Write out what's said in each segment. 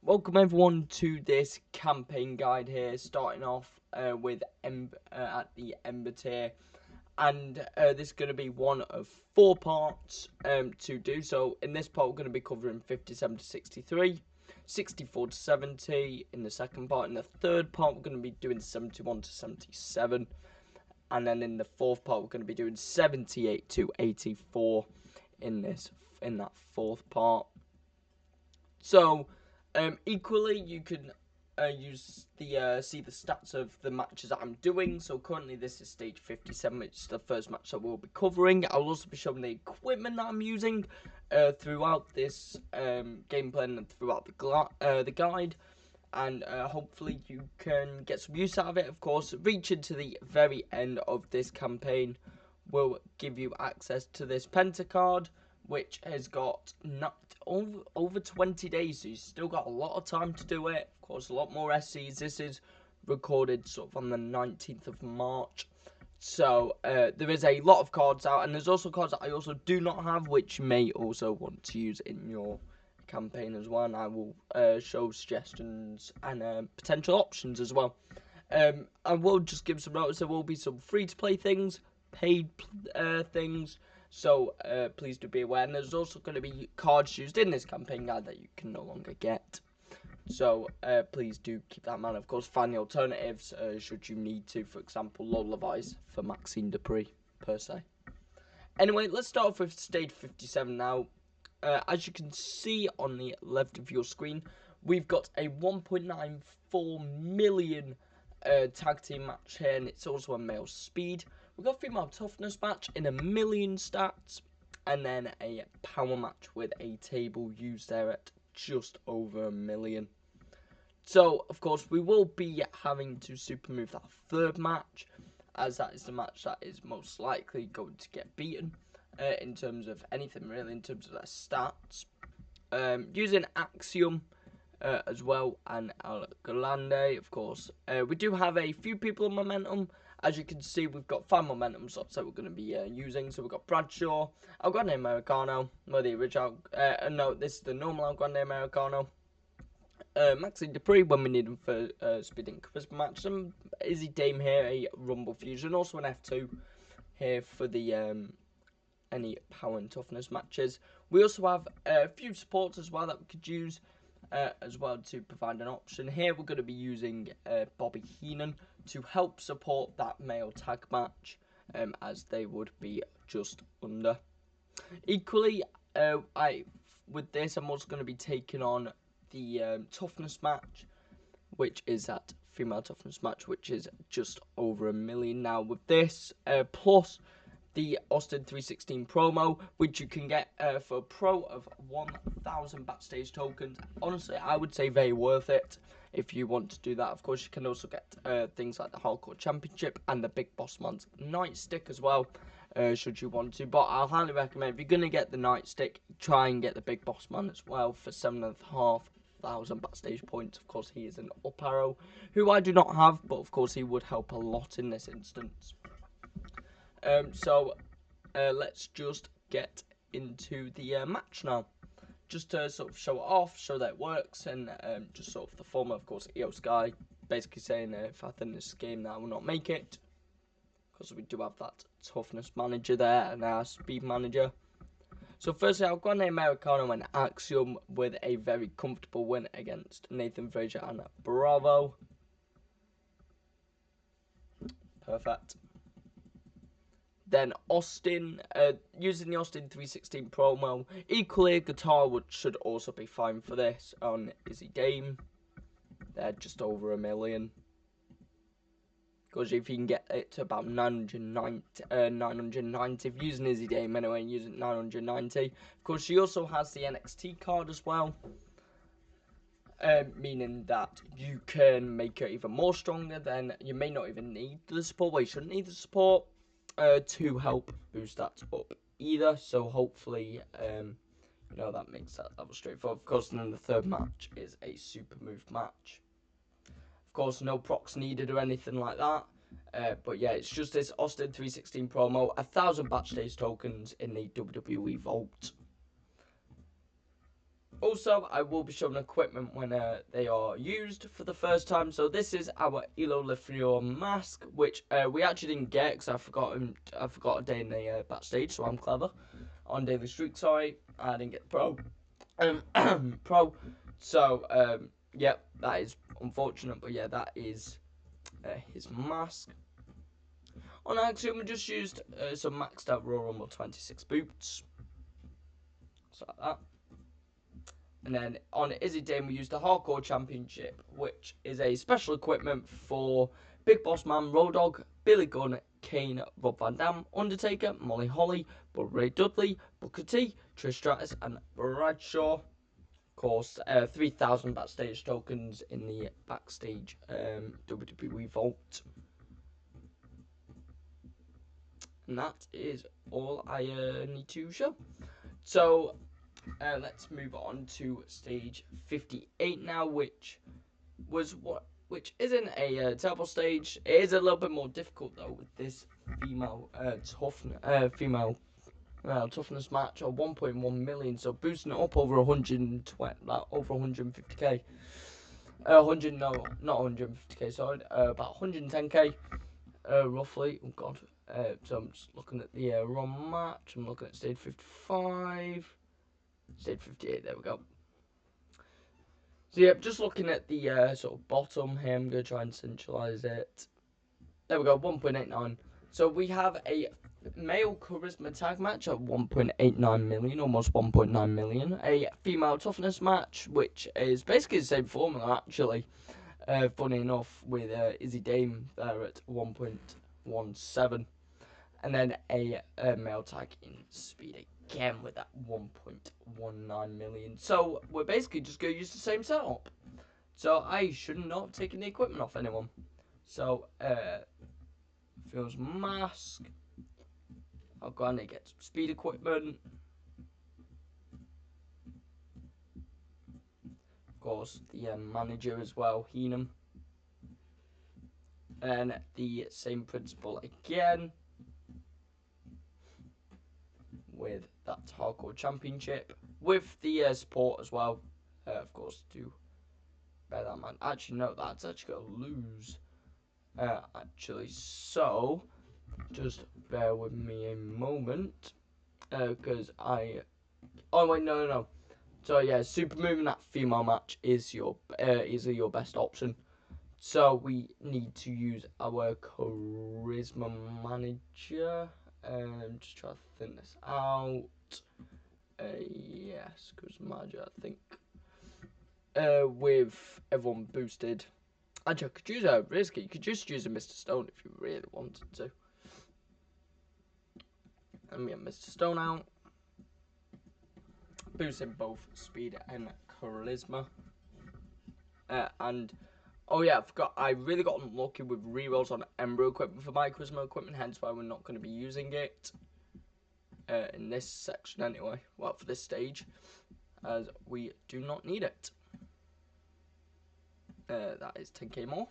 welcome everyone to this campaign guide here, starting off with at the Ember tier, and this is going to be one of 4 parts to do. So in this part we're going to be covering 57 to 63, 64 to 70 in the second part. In the third part we're going to be doing 71 to 77, and then in the fourth part we're going to be doing 78 to 84 in that fourth part. So equally, you can use the see the stats of the matches that I'm doing. So currently this is stage 57, which is the first match that we'll be covering. I'll also be showing the equipment that I'm using throughout this gameplay and throughout the guide. And hopefully you can get some use out of it. Of course, reaching to the very end of this campaign will give you access to this Penta card, which has got over 20 days, so you've still got a lot of time to do it. Of course, a lot more SCs. This is recorded sort of on the 19th of March. So there is a lot of cards out, and there's also cards that I also do not have, which you may also want to use in your campaign as well, and I will show suggestions and potential options as well. I will just give some notice. There will be some free-to-play things, paid things, so please do be aware. And there's also going to be cards used in this campaign guide that you can no longer get. So please do keep that in mind. Of course, find the alternatives should you need to. For example, Lola Vice for Maxine Dupree, per se. Anyway, let's start off with stage 57 now. As you can see on the left of your screen, we've got a 1.94 million tag team match here, and it's also a male speed. We've got a female toughness match in 1 million stats, and then a power match with a table used there at just over 1 million. So, of course, we will be having to super move that third match, as that is the match that is most likely going to get beaten in terms of anything, really, in terms of their stats. Using Axiom as well, and Algalande, of course. We do have a few people on momentum. As you can see, we've got 5 momentum slots that we're going to be using. So we've got Bradshaw, El Grande Americano, no, the original, no, this is the normal El Grande Americano. Maxine Dupree when we need him for speed and charisma match. Some Izzy Dame here, a Rumble Fusion, also an F2 here for the any power and toughness matches. We also have a few supports as well that we could use as well to provide an option. Here we're going to be using Bobby Heenan to help support that male tag match, as they would be just under. Equally, with this I'm also going to be taking on the toughness match, which is that female toughness match, which is just over 1 million now. With this plus the Austin 316 promo, which you can get for a pro of 1,000 backstage tokens. Honestly, I would say very worth it if you want to do that. Of course, you can also get things like the Hardcore Championship and the Big Boss Man's Nightstick as well, should you want to. But I'll highly recommend, if you're going to get the Nightstick, try and get the Big Boss Man as well for 7,500 backstage points. Of course, he is an up arrow, who I do not have, but of course he would help a lot in this instance. So let's just get into the match now. Just to sort of show it off, show that it works, and just sort of the former, of course, EO Sky basically saying if I think this game that I will not make it, because we do have that toughness manager there and our speed manager. So firstly, I'll go on Americano and Axiom with a very comfortable win against Nathan Frazier and Bravo. Perfect. Then Austin, using the Austin 316 promo. Equally, guitar should also be fine for this on Izzy Dame. They're just over 1 million. Because if you can get it to about 990 if using Izzy Dame anyway, using 990. Of course, she also has the NXT card as well. Meaning that you can make her even more stronger. Then you may not even need the support. Well, you shouldn't need the support to help boost that up either. So hopefully, that makes that was straightforward. Of course, and then the third match is a super move match. Of course, no procs needed or anything like that. But yeah, it's just this Austin 316 promo, 1,000 backstage tokens in the WWE Vault. Also, I will be showing equipment when they are used for the first time. So this is our Elo Lifrio mask, which we actually didn't get because I forgot a day in the backstage. So I'm clever. On Daily Streak, sorry, I didn't get the pro. Pro. So yeah, that is unfortunate, but yeah, that is his mask. On Axiom, we just used some maxed out Royal Rumble 26 boots. So like that. And then on Izzy Dame, we used the Hardcore Championship, which is a special equipment for Big Boss Man, Road Dogg, Billy Gunn, Kane, Rob Van Dam, Undertaker, Molly Holly, Bud Ray Dudley, Booker T, Trish Stratus, and Bradshaw. Of course, 3,000 backstage tokens in the backstage WWE Vault. And that is all I need to show. So let's move on to stage 58 now, which isn't a terrible stage. It is a little bit more difficult though with this female toughness match of 1.1 million, so boosting it up over 120, over 150k. 100 no, not 150k. Sorry, about 110k, roughly. Oh god. So I'm just looking at the Raw match. I'm looking at stage 55. Stage 58, there we go. So yeah, just looking at the sort of bottom here, I'm going to try and centralise it. There we go, 1.89. So we have a male charisma tag match at 1.89 million, almost 1.9 million. A female toughness match, which is basically the same formula actually. Funny enough, with Izzy Dame there at 1.17. And then a male tag in speed again with that 1.19 million. So we're basically just going to use the same setup. So I should not have taken the equipment off anyone. So Phil's mask. I'll go and get some speed equipment. Of course, the manager as well, Heenan. And the same principle again with that Hardcore Championship, with the support as well, of course, to bear that man. Actually, no, that's actually going to lose. Actually, so just bear with me a moment, because oh wait, no. So yeah, super moving that female match is your best option. So we need to use our charisma manager. Just try to thin this out. Yes, charisma manager, I think. With everyone boosted. Actually, I could use a risky. You could just use a Mr. Stone if you really wanted to. Let me get Mr. Stone out. Boosting both speed and charisma. And oh yeah, I forgot. I really got unlucky with rerolls on Ember equipment for my charisma equipment, hence why we're not going to be using it in this section anyway. Well, for this stage, as we do not need it. That is 10k more.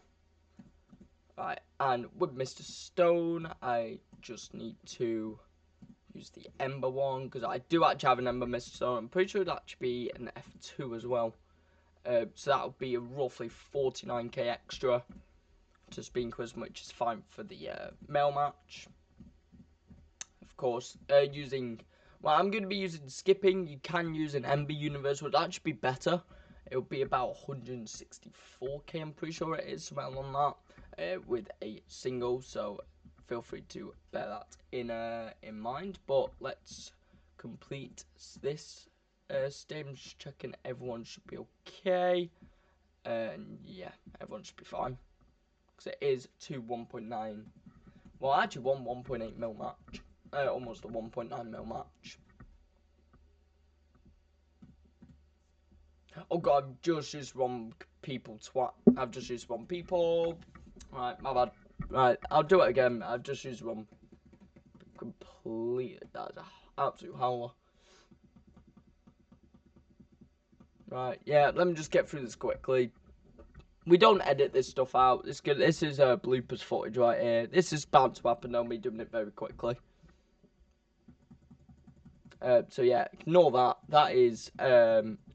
Right, and with Mr. Stone, I just need to use the Ember one, because I do actually have an Ember Mr. Stone. I'm pretty sure it'd actually be an F2 as well. So that would be roughly 49k extra to Speed Charisma, which is fine for the male match. Of course, I'm going to be using skipping. You can use an Ember Universe, would actually be better. It would be about 164k, I'm pretty sure it is, something along that, with a single, so feel free to bear that in mind. But let's complete this stage. I'm just checking everyone should be okay, and yeah, everyone should be fine, because it is to 1.9, well actually 1.8 mil match, almost a 1.9 mil match. Oh god, I've just used wrong people, twat. I've just used wrong people. Right, my bad. Right, I'll do it again. I've just used wrong. Completely. That's an absolute howler. Right, yeah, let me just get through this quickly. We don't edit this stuff out. This is bloopers footage right here. This is bound to happen, though, me doing it very quickly. So yeah, ignore that. That is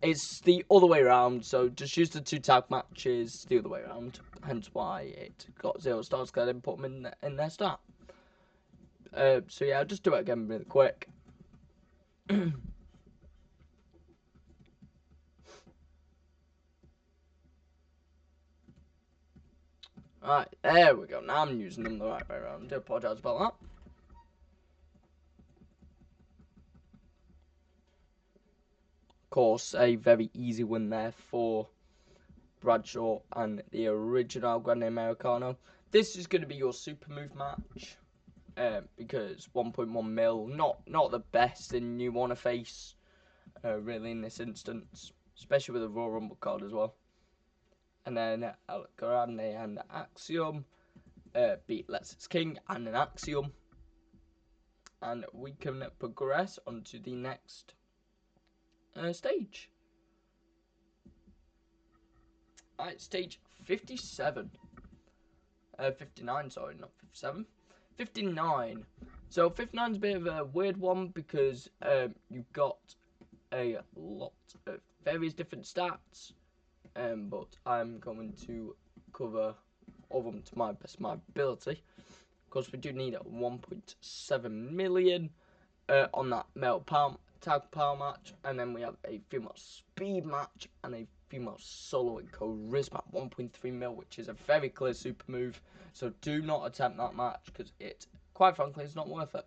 it's the other way around. So just use the 2 tag matches the other way around. Hence why it got 0 stars. Because I didn't put them in their start. So yeah, I'll just do it again really quick. Alright, there we go. Now I'm using them the right way around. I do apologise about that. Of course, a very easy win there for Bradshaw and the original Grande Americano. This is going to be your super move match. Because 1.1 mil, not the best thing you want to face, really, in this instance. Especially with a Royal Rumble card as well. And then El Grande and Axiom beat Let's It's King and an Axiom. And we can progress onto the next stage. Alright, stage 57. 59, sorry, not 57. 59. So 59 is a bit of a weird one because you've got a lot of various different stats. But I'm going to cover all of them to my best of my ability. Of course, we do need 1.7 million on that male tag power match, and then we have a female speed match and a female solo and charisma 1.3 mil, which is a very clear super move. So do not attempt that match because it, quite frankly, is not worth it.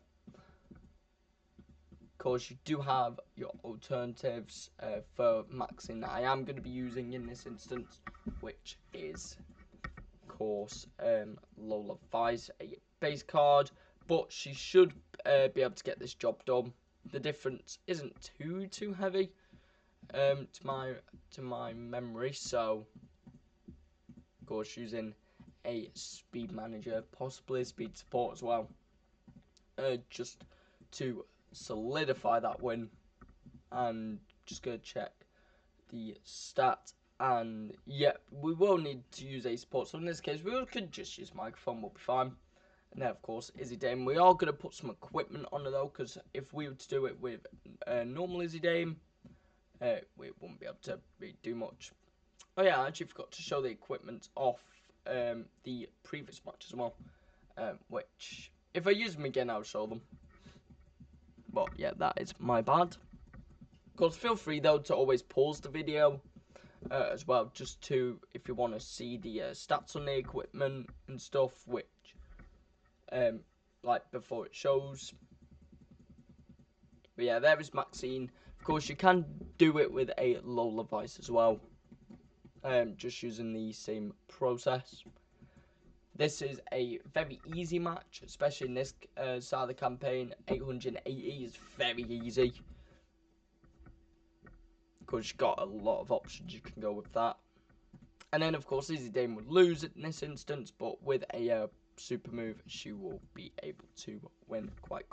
Of course, you do have your alternatives for maxing that I am going to be using in this instance, which is, of course, Lola Vice, a base card, but she should be able to get this job done. The difference isn't too heavy to my memory, so of course using a speed manager, possibly a speed support as well, just to solidify that win. And just gonna check the stat, and yeah, we will need to use a support, so in this case we could just use microphone, we'll be fine. And then of course Izzy Dame, we are going to put some equipment on her though, because if we were to do it with normal Izzy Dame, we wouldn't be able to really do much. Oh yeah, I actually forgot to show the equipment off the previous match as well, which if I use them again I'll show them. But yeah, that is my bad. Of course, feel free though to always pause the video as well, just to, if you want to see the stats on the equipment and stuff, which like before it shows. But yeah, there is Maxine. Of course, you can do it with a Lola Vice as well, just using the same process. This is a very easy match, especially in this side of the campaign. 880 is very easy. Of course, you've got a lot of options you can go with that. And then, of course, Izzy Dame would lose in this instance, but with a super move, she will be able to win quite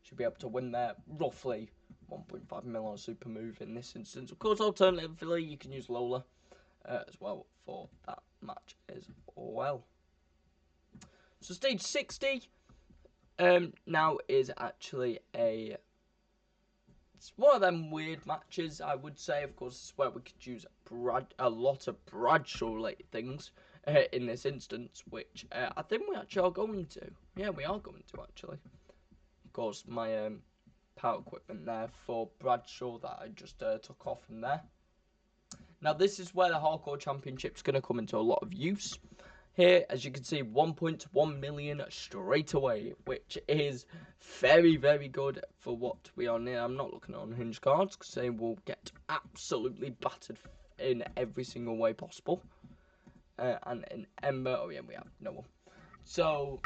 she'll be able to win there roughly 1.5 mil on super move in this instance. Of course, alternatively, you can use Lola as well for that match as well. So stage 60 now is actually it's one of them weird matches, I would say. Of course, it's where we could use a lot of Bradshaw-related things in this instance, which I think we actually are going to. Yeah, we are going to, actually. Of course, my power equipment there for Bradshaw that I just took off from there. Now, this is where the Hardcore Championship is going to come into a lot of use. Here, as you can see, 1.1 million straight away, which is very, very good for what we are near. I'm not looking at unhinged cards because they will get absolutely battered in every single way possible. And in Ember, oh yeah, we have no one. So,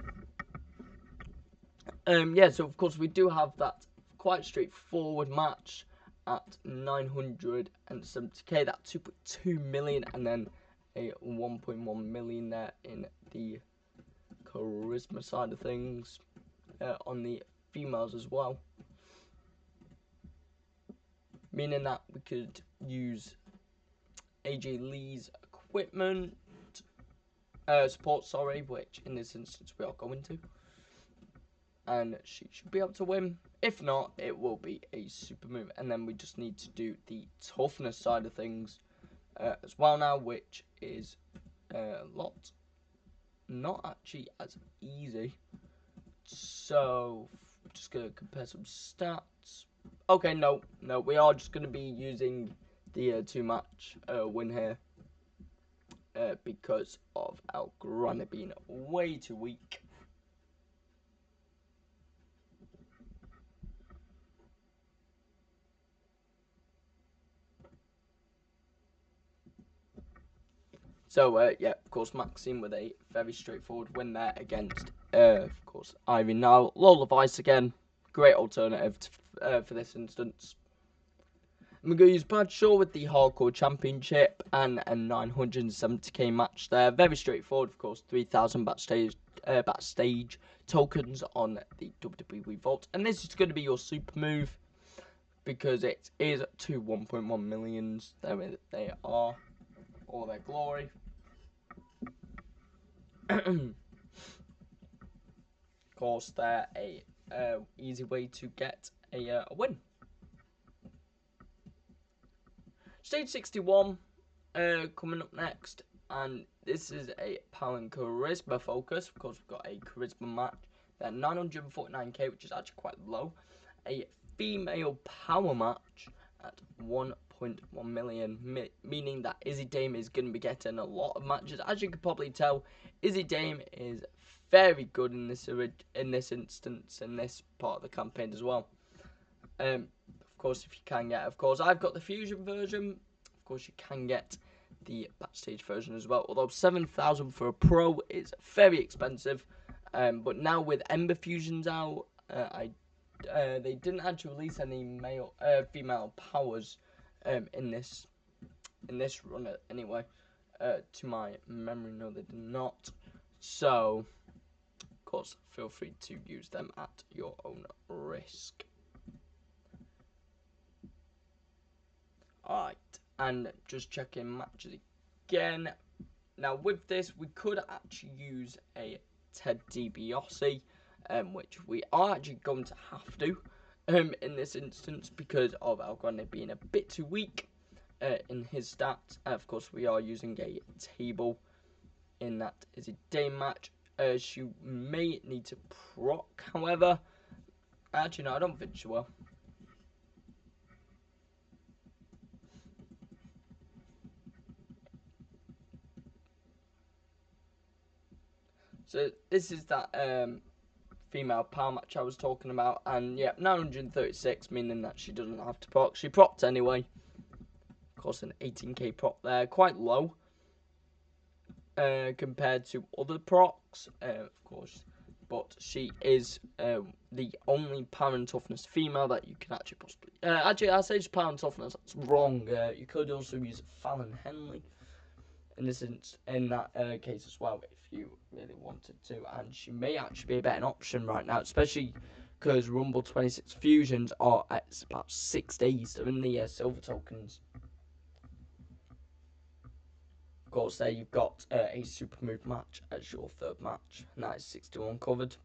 yeah, so of course we do have that quite straightforward match at 970k, that 2.2 million, and then a 1.1 million there in the charisma side of things on the females as well, meaning that we could use AJ Lee's equipment support, sorry, which in this instance we are going to, and she should be able to win. If not, it will be a super move, and then we just need to do the toughness side of things as well now, which is a lot not actually as easy. So just gonna compare some stats. Okay, no, we are just gonna be using the 2-match win here because of our granite being way too weak. So, yeah, of course, Maxine with a very straightforward win there against, of course, Ivy. Now, Lola Vice again, great alternative for this instance. I'm going to use Bradshaw with the Hardcore Championship and a 970k match there. Very straightforward, of course, 3,000 backstage tokens on the WWE Vault. And this is going to be your super move because it is to 1.1 millions. There they are, all their glory. Of course, they're a easy way to get a win. Stage 61 coming up next, and this is a power and charisma focus. Of course, we've got a charisma match at 949k, which is actually quite low. A female power match at 1.1 million, meaning that Izzy Dame is going to be getting a lot of matches. As you can probably tell, Izzy Dame is very good in this instance, in this part of the campaign as well. Of course, if you can get, of course, I've got the fusion version. Of course, you can get the backstage version as well. Although 7,000 for a pro is very expensive. But now with Ember fusions out, they didn't actually release any female powers in this run anyway. To my memory, no, they did not. So, of course, feel free to use them at your own risk. Alright, and just checking matches again. Now with this, we could actually use a Ted DiBiase, which we are actually going to have to in this instance because of Al Grande being a bit too weak in his stats. Of course, we are using a table in that Izzy Dame match. She may need to proc, however. Actually, no, I don't think she will. So this is that female power match I was talking about, and yeah, 936, meaning that she doesn't have to proc. She propped anyway. Of course, an 18k prop there, quite low compared to other procs, of course. But she is the only power and toughness female that you can actually possibly. Actually, I say just power and toughness. That's wrong. You could also use Fallon Henley in that case as well, if you really wanted to, and she may actually be a better option right now, especially because Rumble 26 fusions are at about 6 days. They're in the silver tokens. Of course, there you've got a super move match as your third match, and that is 61 covered.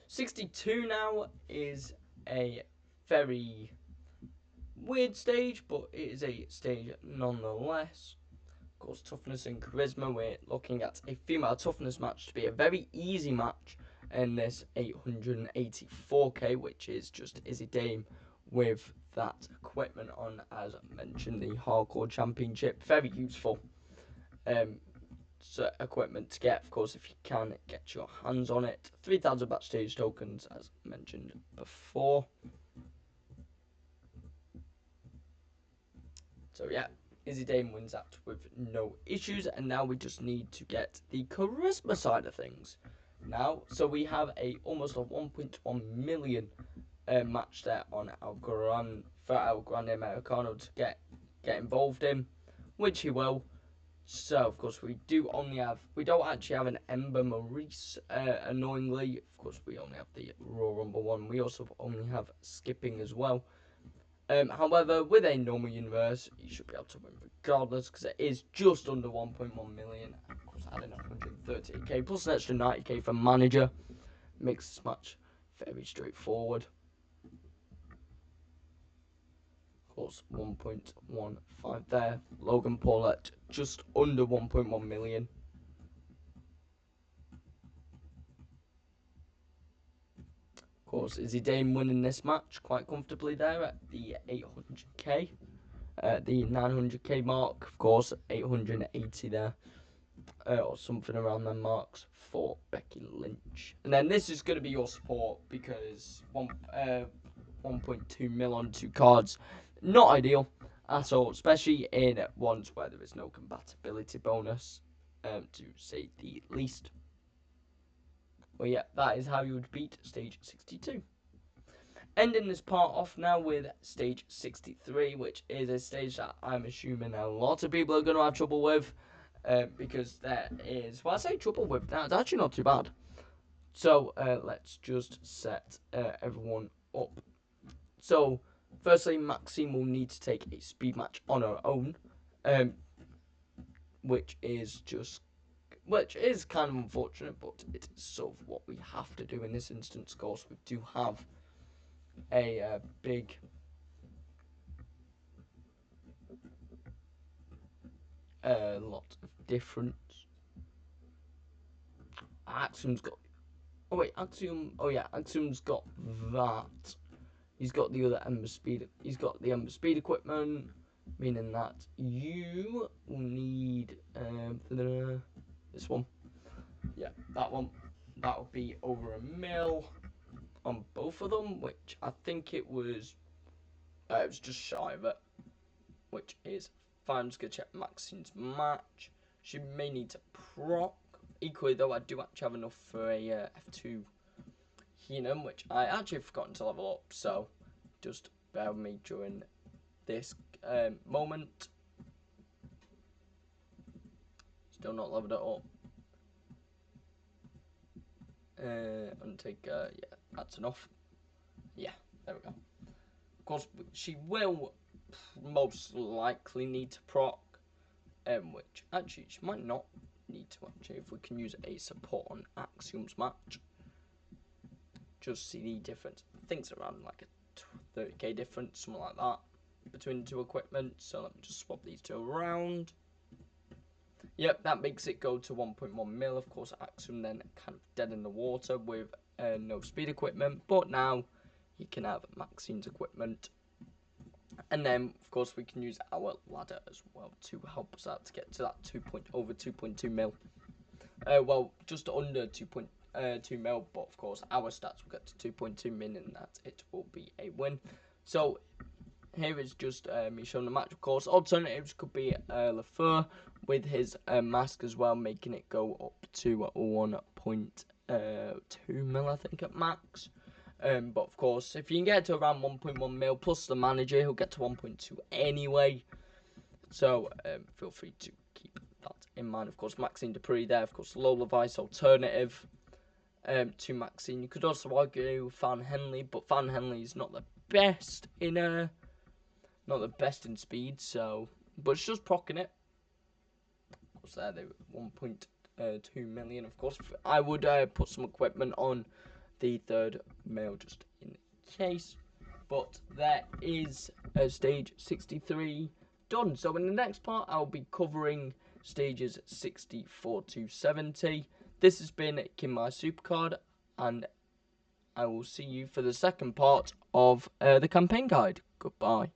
62 now is a very weird stage, but it is a stage nonetheless. Of course, toughness and charisma, we're looking at a female toughness match to be a very easy match in this 884k, which is just Izzy Dame with that equipment on, as mentioned, the Hardcore Championship. Very useful equipment to get, of course, if you can get your hands on it. 3,000 backstage tokens, as mentioned before. So yeah, Izzy Dame wins that with no issues, and now we just need to get the charisma side of things. Now, so we have almost a 1.1 million match there on our Grande Americano to get involved in, which he will. So of course we don't actually have an Ember Maurice, annoyingly. Of course we only have the Royal Rumble one. We also only have skipping as well. However, with a normal universe, you should be able to win regardless, because it is just under 1.1 million. Of course, adding 130k plus an extra 90k for manager makes this match very straightforward. Of course, 1.15 there. Logan Paul at just under 1.1 million. Of course, Izzy Dame winning this match quite comfortably there at the 800k. At the 900k mark, of course, 880 there. Or something around them marks for Becky Lynch. And then this is going to be your support because 1.2 mil on 2 cards, not ideal at all, especially in ones where there is no compatibility bonus, to say the least. Well, yeah, that is how you would beat stage 62. Ending this part off now with stage 63, which is a stage that I'm assuming a lot of people are going to have trouble with. Because there is, well, I say trouble with, that's actually not too bad. So let's just set everyone up. So firstly, Maxine will need to take a speed match on her own, which is kind of unfortunate, but it's sort of what we have to do in this instance. Of course, we do have a big lot of difference. Axiom's got. Oh wait, Axiom. Oh yeah, Axiom's got that. He's got the other Ember Speed. He's got the Ember Speed equipment, meaning that you will need this one. Yeah, that one. That will be over a mil on both of them, which I think it was just shy of it, which is fine. I'm just gonna check Maxine's match. She may need to proc. Equally though, I do actually have enough for a F2 Heenan, which I actually have forgotten to level up, so just bear with me during this moment. Still not leveled it up. Undertaker, yeah, that's enough. Yeah, there we go. Of course, she will most likely need to proc, which actually she might not need to actually if we can use a support on Axiom's match. Just see the difference. I think it's around like a 30k difference, something like that, between the two equipment. So let me just swap these two around. Yep, that makes it go to 1.1 mil. Of course, Axiom then kind of dead in the water with no speed equipment, but now he can have Maxine's equipment. And then, of course, we can use our ladder as well to help us out to get to that over 2.2 mil. Well, just under 2.2 mil, but of course, our stats will get to 2.2 mil, and that it will be a win. So here is just me showing the match. Of course, alternatives could be Lafleur with his mask as well, making it go up to 1.2 mil, I think, at max. But of course, if you can get to around 1.1 mil plus the manager, he'll get to 1.2 anyway. So feel free to keep that in mind. Of course, Maxine Dupree there. Of course, Lola Vice alternative to Maxine. You could also argue Fan Henley, but Fan Henley is not the best in speed. So, but it's just procking it. Of course, there they were 1.2 million. Of course, I would put some equipment on the third male just in case. But there is stage 63 done. So in the next part, I'll be covering stages 64 to 70. This has been My SuperCard, and I will see you for the second part of the campaign guide. Goodbye.